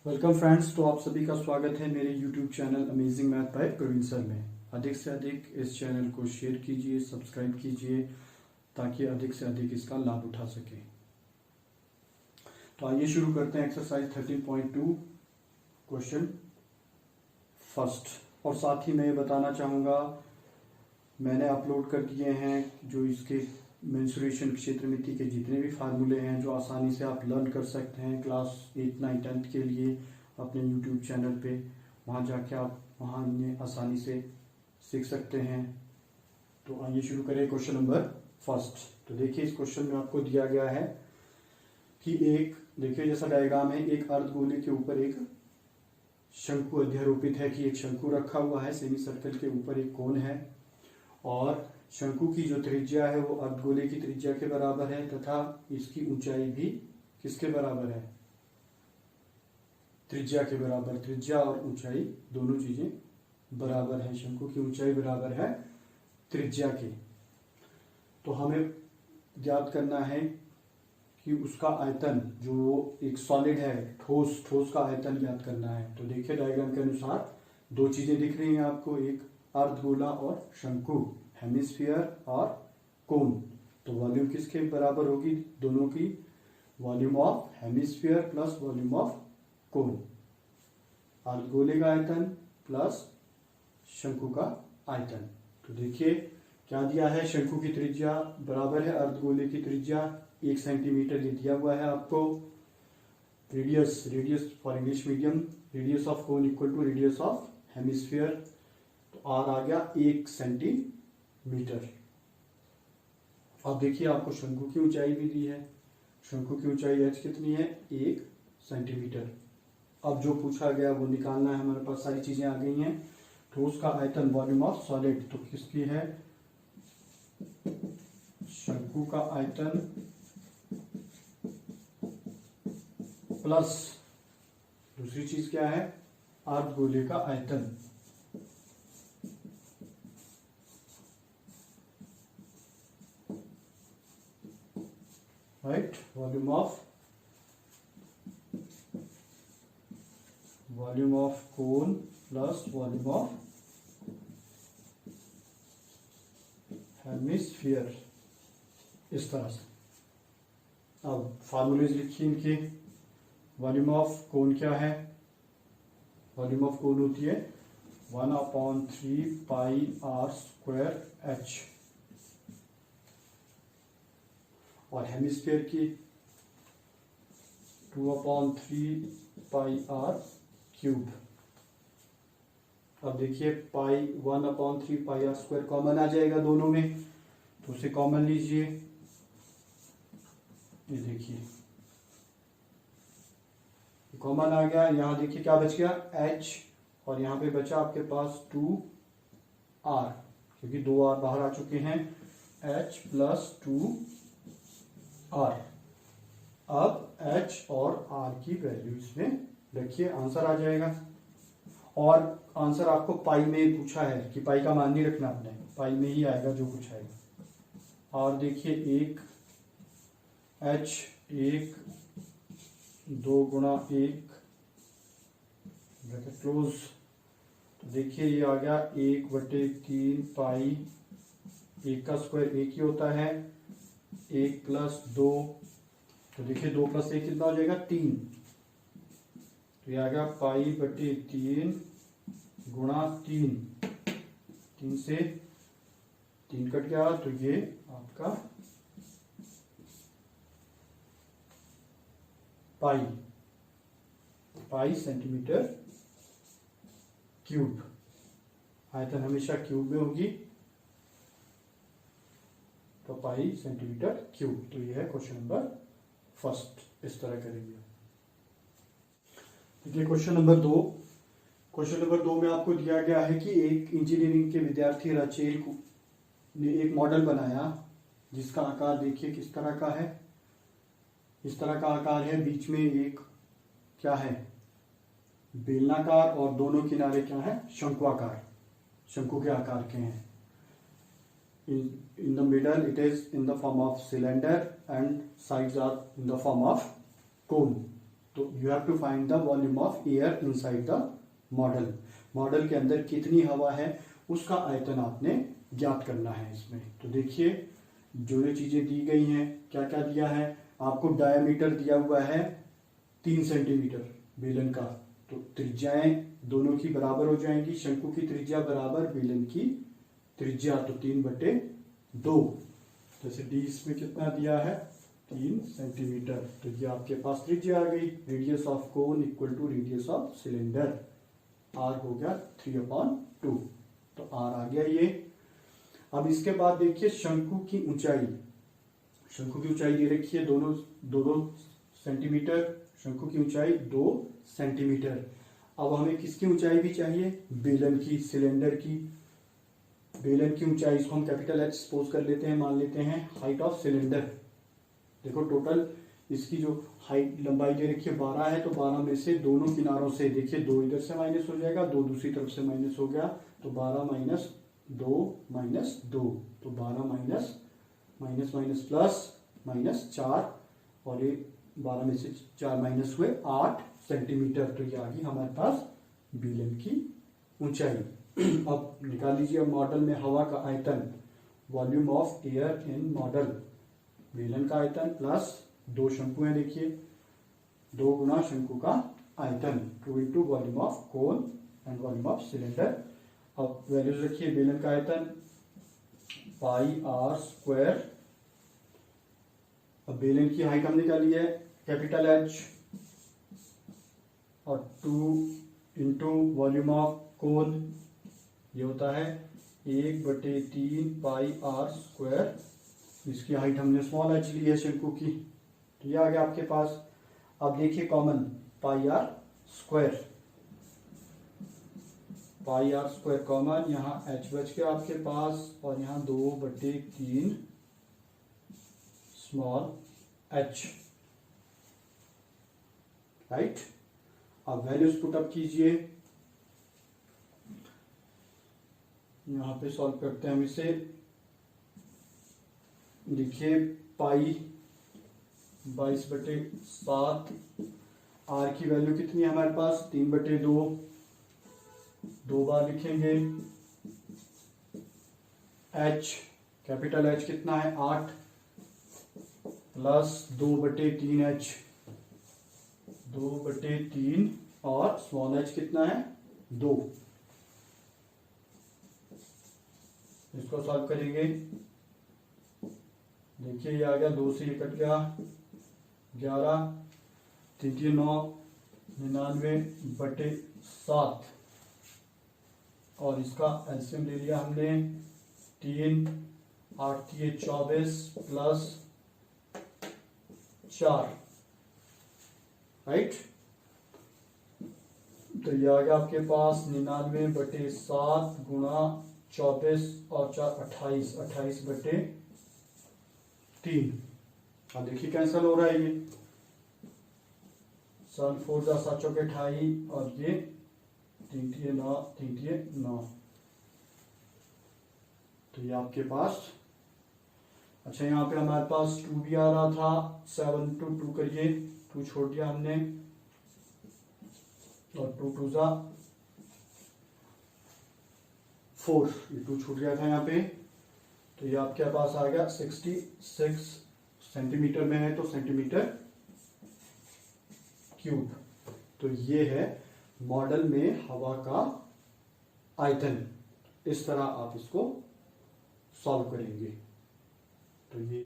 Welcome friends. तो आप सभी का स्वागत है मेरे YouTube channel amazing math by Praveen sir में। अधिक से अधिक इस चैनल को शेयर कीजिए, सब्सक्राइब कीजिए ताकि अधिक से अधिक इसका लाभ उठा सके। तो आइए शुरू करते हैं एक्सरसाइज 13.2 क्वेश्चन फर्स्ट। और साथ ही मैं ये बताना चाहूँगा मैंने अपलोड कर दिए हैं जो इसके मेंसुरेशन क्षेत्रमिति के जितने भी फार्मूले हैं जो आसानी से आप लर्न कर सकते हैं क्लास 8, 9, 10 के लिए अपने यूट्यूब चैनल पे। वहाँ जाके आप वहाँ इन्हें आसानी से सीख सकते हैं। तो आइए शुरू करें क्वेश्चन नंबर फर्स्ट। तो देखिए इस क्वेश्चन में आपको दिया गया है कि देखिए जैसा डायग्राम है, एक अर्धगोले के ऊपर एक शंकु अध्यारोपित है कि एक शंकु रखा हुआ है, सेमी सर्कल के ऊपर एक कोन है और शंकु की जो त्रिज्या है वो अर्धगोले की त्रिज्या के बराबर है तथा इसकी ऊंचाई भी किसके बराबर है? त्रिज्या के बराबर। त्रिज्या और ऊंचाई दोनों चीजें बराबर है। शंकु की ऊंचाई बराबर है त्रिज्या के। तो हमें ज्ञात करना है कि उसका आयतन जो एक सॉलिड है, ठोस का आयतन ज्ञात करना है। तो देखिए डायग्राम के अनुसार दो चीजें दिख रही हैं आपको, एक अर्धगोला और शंकु, हेमिस्फीयर और कोन। तो वॉल्यूम किसके बराबर होगी? दोनों की volume of hemisphere plus volume of cone. अर्धगोले का आयतन प्लस शंकु का आयतन। तो देखिए क्या दिया है, शंकु की त्रिज्या बराबर है अर्धगोले की त्रिज्या 1 सेंटीमीटर, ये दिया हुआ है आपको। Radius for English medium, radius of cone equal to radius of hemisphere. तो आर आ गया 1 सेंटीमीटर। अब देखिए आपको शंकु की ऊंचाई भी दी है। शंकु की ऊंचाई एच कितनी है? 1 सेंटीमीटर। अब जो पूछा गया वो निकालना है। हमारे पास सारी चीजें आ गई हैं। ठोस का आयतन वॉल्यूम ऑफ सॉलिड, तो किसकी है? शंकु का आयतन प्लस दूसरी चीज क्या है? अर्धगोले का आयतन। Right, volume of cone plus volume of hemisphere, इस तरह से। अब फार्मूलेज लिखिए इनके। वॉल्यूम ऑफ कोन क्या है? वॉल्यूम ऑफ कोन होती है 1/3 पाई आर स्क्वायर एच, और हेमिस्फीयर की 2/3 पाई आर क्यूब। अब देखिए पाई 1/3 पाई आर स्क्वायर कॉमन आ जाएगा दोनों में, तो उसे कॉमन लीजिए। ये देखिए कॉमन आ गया। यहां देखिए क्या बच गया? h, और यहां पे बचा आपके पास 2r, क्योंकि 2r बाहर आ चुके हैं। h plus 2r। अब h और r की वैल्यू इसमें रखिए, आंसर आ जाएगा। और आंसर आपको पाई में पूछा है कि पाई का मान नहीं रखना आपने, पाई में ही आएगा जो कुछ आएगा। और देखिए एक h 1 2 गुणा 1 ब्रैकेट क्लोज। तो देखिए ये आ गया 1/3 पाई, 1 का स्क्वायर 1 ही होता है, 1 प्लस 2। तो देखिए 2 प्लस 1 कितना हो जाएगा? 3। तो ये आ गया पाई/3 गुणा 3। 3 से 3 कट गया, तो ये आपका पाई सेंटीमीटर क्यूब। आयतन हमेशा क्यूब में होगी, तो पाई सेंटीमीटर क्यूब। तो ये है क्वेश्चन नंबर फर्स्ट। इस तरह करेंगे। देखिए क्वेश्चन नंबर 2। क्वेश्चन नंबर 2 में आपको दिया गया है कि एक इंजीनियरिंग के विद्यार्थी राचेल ने एक मॉडल बनाया जिसका आकार देखिए किस तरह का है। इस तरह का आकार है, बीच में एक क्या है? बेलनाकार, और दोनों किनारे क्या है? शंकुआकार, शंकु के आकार के हैं। in the middle it is in the form of cylinder and sides are in the form of cone. तो you have to find the volume of air inside the model. Model के अंदर कितनी हवा है उसका आयतन आपने ज्ञात करना है इसमें। तो देखिए जो ये चीजें दी गई हैं, क्या क्या दिया है आपको, डायमीटर दिया हुआ है 3 सेंटीमीटर बेलन का, तो त्रिज्याएं दोनों की बराबर हो जाएंगी, शंकु की त्रिज्या बराबर बेलन की त्रिज्या, तो 3/2। जैसे डी इसमें कितना दिया है 3 सेंटीमीटर, तो ये आपके पास त्रिज्या आ गई। Radius of cone equal to radius of cylinder, R हो गया 3/2, तो आर आ गया ये। अब इसके बाद देखिए शंकु की ऊंचाई, शंकु की ऊंचाई दे रखी है दोनों 2 सेंटीमीटर, शंकु की ऊंचाई 2 सेंटीमीटर। अब हमें किसकी ऊंचाई भी चाहिए, बेलन की, सिलेंडर की। बेलन की ऊंचाई इसको हम कैपिटल एच सपोज कर लेते हैं, मान लेते हैं हाइट ऑफ सिलेंडर। देखो टोटल इसकी जो हाइट लंबाई दे रखी है 12 है, तो 12 में से दोनों किनारों से देखिए 2 इधर से माइनस हो जाएगा, 2 दूसरी तरफ से माइनस हो गया, तो 12 माइनस 2, तो 12 minus minus minus plus minus 4, और ये 12 में से 4 माइनस हुए 8 सेंटीमीटर। तो ये आ गई हमारे पास बेलन की ऊंचाई। अब निकाल लीजिए मॉडल में हवा का आयतन, volume of air in model, बेलन का आयतन प्लस 2 शंकु है, देखिए 2 गुना शंकु का आयतन, 2 into volume of cone and volume of cylinder. अब वैल्यूज रखिए, बेलन का आयतन पाई आर स्क्वायर, अब बेलन की हाइट हमने निकाली है कैपिटल एच, और 2 इंटू वॉल्यूम ऑफ कोन, ये होता है 1/3 पाई आर स्क्वायर, इसकी हाइट हमने स्मॉल एच ली है शंकु की, तो ये आ गया आपके पास। अब देखिए common pi R square, pi R square common, यहाँ एच बच गया आपके पास, और यहाँ 2/3 स्मॉल एच, राइट। अब वैल्यूज पुट अप कीजिए, यहां पे सॉल्व करते हैं हम इसे। देखिए पाई 22/7, आर की वैल्यू कितनी है हमारे पास 3/2, 2 बार लिखेंगे। एच कैपिटल एच कितना है 8 प्लस 2/3 एच, 2/3, और स्मॉल एच कितना है 2। इसको सॉल्व करेंगे, देखिए ये आ गया 2 से ये कट गया 11, 3 9, 99/7, और इसका एलसीएम ले लिया हमने 3, 8 24 प्लस 4, राइट। तो ये आ गया आपके पास 99/7 गुणा 24 और 4 28, 28/3। अब देखिए कैंसिल हो रहा है ये, 7 4 जा 7 चौके 28, और ये 3 9, 3 9, तो ये आपके पास। अच्छा यहाँ पे हमारे पास 2 भी आ रहा था, 7 to 2 करिए, 2 छोड़ दिया हमने, और 2 2 जा 4, ये 2 छूट गया था यहाँ पे, तो ये आपके पास आ गया 66 सेंटीमीटर में है, तो सेंटीमीटर क्यूब। तो ये है मॉडल में हवा का आयतन। इस तरह आप इसको सॉल्व करेंगे। तो ये